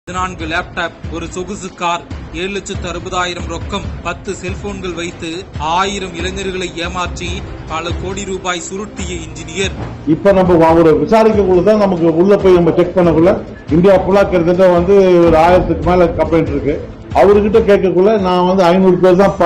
14 laptop, ஒரு சொகுசு car, 7,60,000 ரொக்கம், 10 செல்போன்கள் வைத்து 1000 இளைஞர்களை ஏமாற்றி பல கோடி ரூபாய் சுருட்டிய இன்ஜினியர். இப்ப நம்ம ஒரு விசாரிக்கக்குள்ளதான் நமக்கு உள்ள போய் நம்ம செக் பண்ணக்குள்ள இந்தியா ஃபுல்லா கிட்டத்தட்ட ஒரு 1000க்கு மேல கம்ப்ளைண்ட் இருக்கு. அவர்கிட்ட கேட்கக்குள்ள நான் 500 பேர் தான்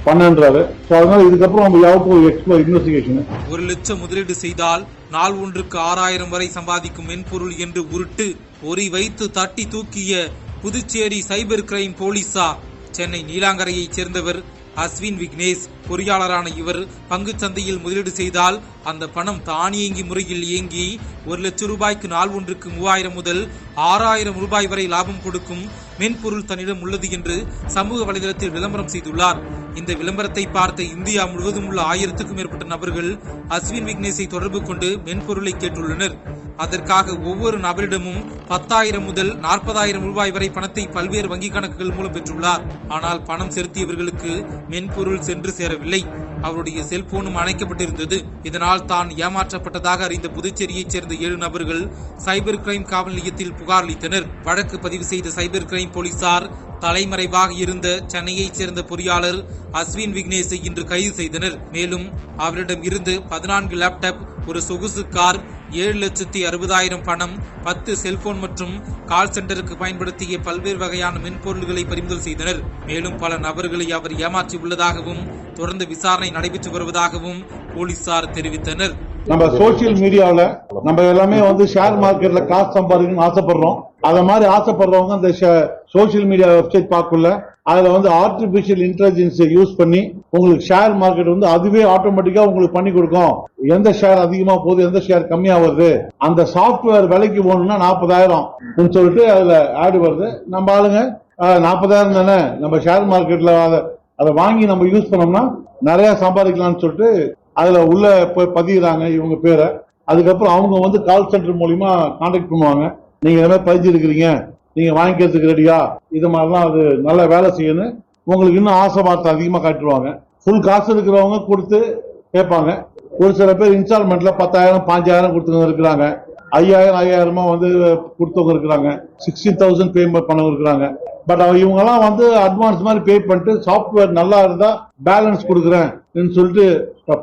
பண்ணன்றாரு. அதனால இதுக்கப்புறம் நம்ம யாருக்கும் எக்ஸ்ப்ளோர் இன்வெஸ்டிகேஷன். 1 லட்சம் முதலீடு செய்தால் நாள் ஒன்றுக்கு 6000 வரை சம்பாதிக்கும் மென்பொருள் என்று உருட்டு பொறி வைத்து தட்டி தூக்கிய புதுச்சேரி சைபர் கிரைம் போலீசார். சென்னை நீலாங்கரையைச் சேர்ந்தவர் அஸ்வின் விக்னேஷ். பொறியாளரான இவர் பங்கு சந்தையில் முதலீடு செய்தால் அந்த பணம் தானியங்கி முறையில் இயங்கி 1 லட்சம் ரூபாய்க்கு நாள் ஒன்றுக்கு 3000 முதல் 6000 ரூபாய் வரை லாபம் கொடுக்கும் மென்பொருள் தன்னிடம் உள்ளது என்று சமூக வலைதளத்தில் விளம்பரம் செய்துள்ளார். இந்த விளம்பரத்தை பார்த்த இந்தியா முழுவதும் உள்ள 1000க்கும் மேற்பட்ட நபர்கள் அஸ்வின் விக்னேஷை தொடர்பு கொண்டு மென்பொருளை கேட்டுள்ளனர். அதற்காக ஒவ்வொரு நபரிடமும் 10,000 முதல் 40,000 ரூபாய் வரை பணத்தை பல்வேறு வங்கிக் கணக்குகள் மூலம் பெற்றுள்ளார். ஆனால் பணம் செலுத்தியவர்களுக்கு மென்பொருள் சென்று சேரவில்லை. அவருடைய செல்போனும் அணைக்கப்பட்டிருந்தது. இதனால் தான் ஏமாற்றப்பட்டதாக அறிந்த புதுச்சேரியைச் சேர்ந்த 7 நபர்கள் சைபர் கிரைம் காவல் நிலையத்தில் புகார் அளித்தனர். வழக்கு பதிவு செய்த சைபர் கிரைம் போலீசார் தலைமறைவாக இருந்த சென்னையைச் சேர்ந்த பொறியாளர் அஸ்வின் விக்னேஷை இன்று கைது செய்தனர். மேலும் அவரிடம் இருந்து 14 லேப்டாப், ஒரு சொகுசு கார், 7,60,000 பணம், 10 செல்போன் மற்றும் கால் சென்டருக்கு பயன்படுத்திய பல்வேறு வகையான மென்பொருள்களை பறிமுதல் செய்தனர். மேலும் பல நபர்களை அவர் ஏமாற்றி உள்ளதாகவும் தொடர்ந்து விசாரணை நடைபெற்று வருவதாகவும் போலீசார் தெரிவித்தனர். நம்ம சோசியல் மீடியாவில நம்ம எல்லாமே ஷேர் மார்க்கெட்ல காசு சம்பாதிக்கணும்னு ஆசைப்படுறோம். அத மாதிரி ஆசைப்படுறவங்க அந்த சோசியல் மீடியா வெப்சைட் பார்க்கல அதுல ஆர்டிபிஷியல் இன்டெலிஜென்ஸ் யூஸ் பண்ணி உங்களுக்கு ஷேர் மார்க்கெட் அதுவே ஆட்டோமேட்டிக்கா உங்களுக்கு பண்ணி கொடுக்கும். எந்த ஷேர் அதிகமா போகுது, எந்த ஷேர் கம்மியா வருது, அந்த சாப்ட்வேர் விலைக்கு போகணும்னா 40,000 சொல்லிட்டு அதுல ஆடு வருது. நம்ம ஆளுங்க 40,000 தானே, நம்ம ஷேர் மார்க்கெட்ல அதை வாங்கி நம்ம யூஸ் பண்ணோம்னா நிறைய சம்பாதிக்கலாம்னு சொல்லிட்டு அதுல உள்ள போய் பதிகிறாங்க இவங்க பேரை. அதுக்கப்புறம் அவங்க கால் சென்டர் மூலியமா கான்டாக்ட் பண்ணுவாங்க. நீங்க இந்த மாதிரி பதிஞ்சிருக்கிறீங்க, நீங்க வாங்கிக்கிறதுக்கு ரெடியா, இது மாதிரிலாம் அது நல்ல வேலை செய்யணும், உங்களுக்கு இன்னும் ஆசை வார்த்தை அதிகமா காட்டுவாங்க. ஃபுல் காசு இருக்கிறவங்க கொடுத்து கேட்பாங்க. ஒரு சில பேர் இன்ஸ்டால்மெண்ட்ல 10,000 5,000 கொடுத்தவங்க இருக்கிறாங்க. 5,000 கொடுத்தவங்க இருக்கிறாங்க. 16,000 பே பண்ணவங்க இருக்கிறாங்க. பட் இவங்க எல்லாம் அட்வான்ஸ் மாதிரி பே பண்ணிட்டு சாப்ட்வேர் நல்லா இருந்தா பேலன்ஸ் கொடுக்குறேன் சொல்லிட்டு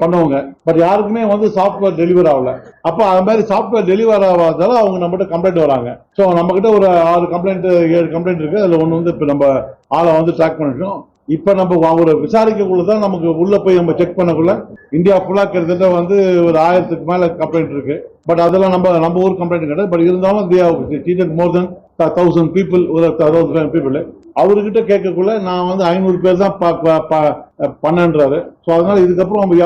பண்ணுவாங்க. பட் யாருக்குமே சாப்ட்வேர் டெலிவர் ஆகல. அப்ப அது மாதிரி சாப்ட்வேர் டெலிவர் ஆகாதால அவங்க நம்ம கம்ப்ளைண்ட் வராங்க. சோ நம்ம கிட்ட ஒரு 6 கம்ப்ளைண்ட் 7 கம்ப்ளைண்ட் இருக்கு. அதுல ஒண்ணு இப்ப நம்ம ஆளை ட்ராக் பண்ணிட்டோம். இப்ப நம்ம ஒரு விசாரிக்கக்குள்ளதான் நமக்கு உள்ள போய் நம்ம செக் பண்ணக்குள்ள இந்தியா ஃபுல்லா கிட்டத்தட்ட ஒரு 1000க்கு மேல கம்ப்ளைண்ட் இருக்கு. பட் அதெல்லாம் நம்ம ஊர் கம்ப்ளைண்ட் கிடையாது. பட் இருந்தாலும் மோர் தென் 1,000 பீப்புள், ஒரு 1,000 பீப்புள். அவர்கிட்ட கேட்கக்குள்ள நான் 500 பேர் தான் பண்ணன்றாரு. அதனால இதுக்கப்புறம் நம்ம